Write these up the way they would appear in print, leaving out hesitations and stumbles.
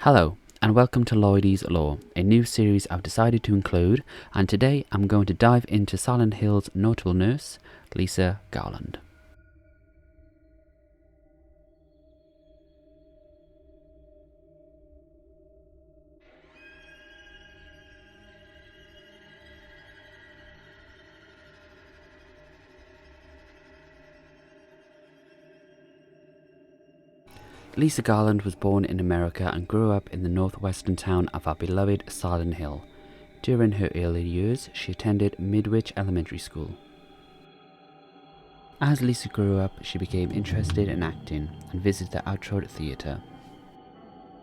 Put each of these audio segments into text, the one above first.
Hello, and welcome to Lloydie's Law, a new series I've decided to include, and today I'm going to dive into Silent Hill's notable nurse, Lisa Garland. Lisa Garland was born in America and grew up in the northwestern town of our beloved Silent Hill. During her early years, she attended Midwich Elementary School. As Lisa grew up, she became interested in acting and visited the Outroad Theatre,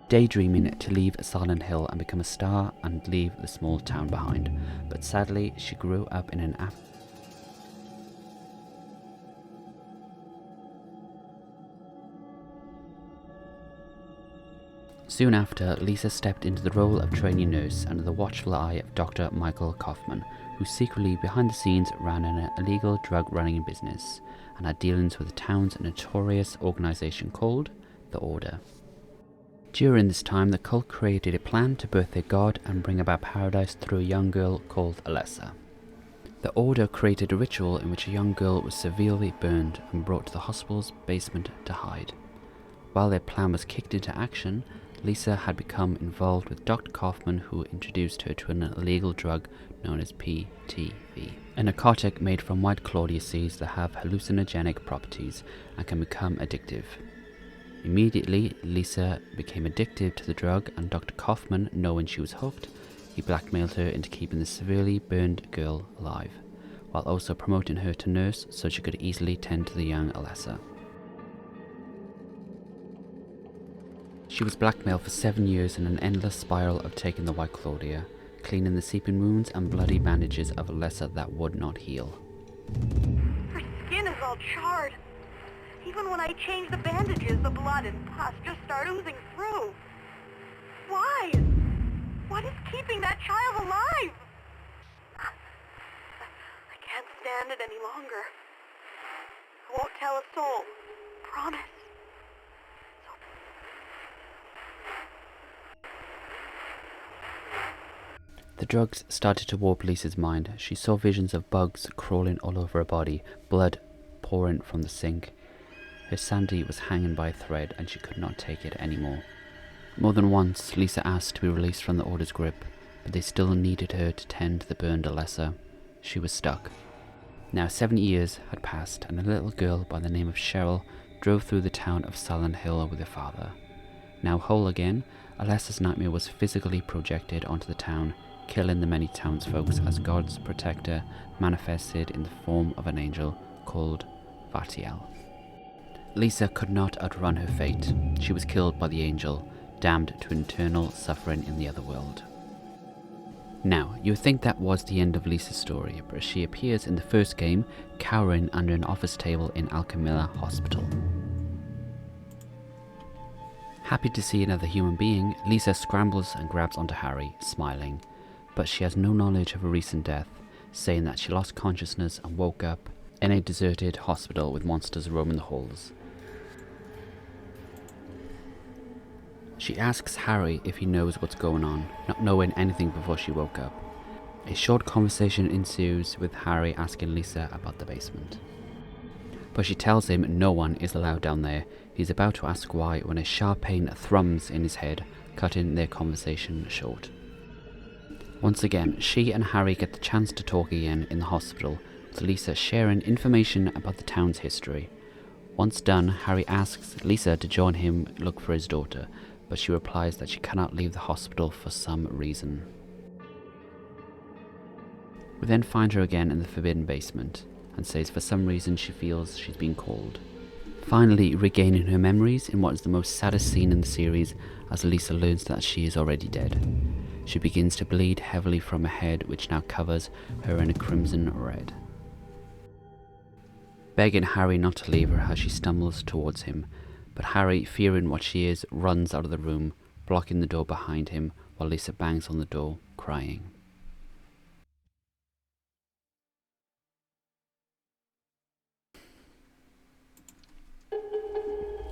daydreaming to leave Silent Hill and become a star and leave the small town behind. But sadly, she grew up in an Soon after, Lisa stepped into the role of trainee nurse under the watchful eye of Dr. Michael Kaufman, who secretly behind the scenes ran an illegal drug running business and had dealings with the town's notorious organisation called the Order. During this time, the cult created a plan to birth their god and bring about paradise through a young girl called Alessa. The Order created a ritual in which a young girl was severely burned and brought to the hospital's basement to hide. While their plan was kicked into action, Lisa had become involved with Dr. Kaufman, who introduced her to an illegal drug known as PTV, a narcotic made from white Claudia seeds that have hallucinogenic properties and can become addictive. Immediately, Lisa became addicted to the drug, and Dr. Kaufman, knowing she was hooked, he blackmailed her into keeping the severely burned girl alive, while also promoting her to nurse so she could easily tend to the young Alessa. She was blackmailed for 7 years in an endless spiral of taking the white Claudia, cleaning the seeping wounds and bloody bandages of Alessa that would not heal. Her skin is all charred. Even when I change the bandages, the blood and pus just start oozing through. Why? What is keeping that child alive? I can't stand it any longer. I won't tell a soul. Promise. The drugs started to warp Lisa's mind. She saw visions of bugs crawling all over her body, blood pouring from the sink. Her sanity was hanging by a thread and she could not take it anymore. More than once, Lisa asked to be released from the Order's grip, but they still needed her to tend to the burned Alessa. She was stuck. Now 7 years had passed and a little girl by the name of Cheryl drove through the town of Silent Hill with her father. Now whole again, Alessa's nightmare was physically projected onto the town, killing the many townsfolk as God's protector manifested in the form of an angel called Vatiel. Lisa could not outrun her fate. She was killed by the angel, damned to eternal suffering in the otherworld. Now, you would think that was the end of Lisa's story, but she appears in the first game, cowering under an office table in Alchemilla Hospital. Happy to see another human being, Lisa scrambles and grabs onto Harry, smiling. But she has no knowledge of her recent death, saying that she lost consciousness and woke up in a deserted hospital with monsters roaming the halls. She asks Harry if he knows what's going on, not knowing anything before she woke up. A short conversation ensues with Harry asking Lisa about the basement. But she tells him no one is allowed down there. He's about to ask why when a sharp pain thrums in his head, cutting their conversation short. Once again, she and Harry get the chance to talk again in the hospital, with Lisa sharing information about the town's history. Once done, Harry asks Lisa to join him look for his daughter, but she replies that she cannot leave the hospital for some reason. We then find her again in the forbidden basement, and says for some reason she feels she's been called. Finally regaining her memories in what is the most saddest scene in the series, as Lisa learns that she is already dead. She begins to bleed heavily from her head, which now covers her in a crimson red. Begging Harry not to leave her as she stumbles towards him, but Harry, fearing what she is, runs out of the room, blocking the door behind him while Lisa bangs on the door, crying.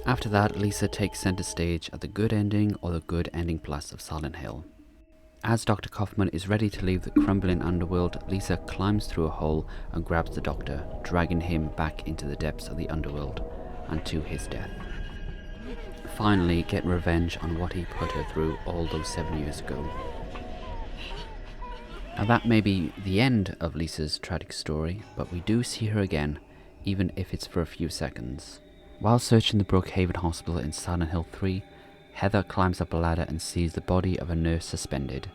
After that, Lisa takes center stage at the good ending or the good ending plus of Silent Hill. As Dr. Kaufman is ready to leave the crumbling underworld, Lisa climbs through a hole and grabs the doctor, dragging him back into the depths of the underworld and to his death. Finally, getting revenge on what he put her through all those 7 years ago. Now that may be the end of Lisa's tragic story, but we do see her again, even if it's for a few seconds. While searching the Brookhaven Hospital in Silent Hill 3, Heather climbs up a ladder and sees the body of a nurse suspended,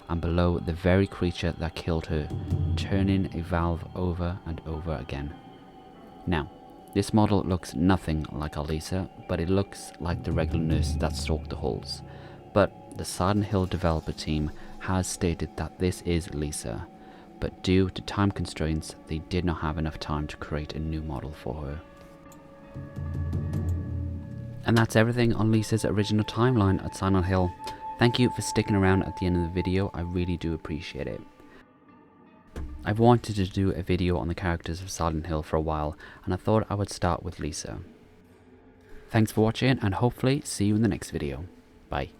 and below the very creature that killed her, turning a valve over and over again. Now, this model looks nothing like our Lisa, but it looks like the regular nurse that stalked the halls. But the Silent Hill developer team has stated that this is Lisa, but due to time constraints, they did not have enough time to create a new model for her. And that's everything on Lisa's original timeline at Silent Hill. Thank you for sticking around at the end of the video, I really do appreciate it. I've wanted to do a video on the characters of Silent Hill for a while, and I thought I would start with Lisa. Thanks for watching, and hopefully see you in the next video. Bye.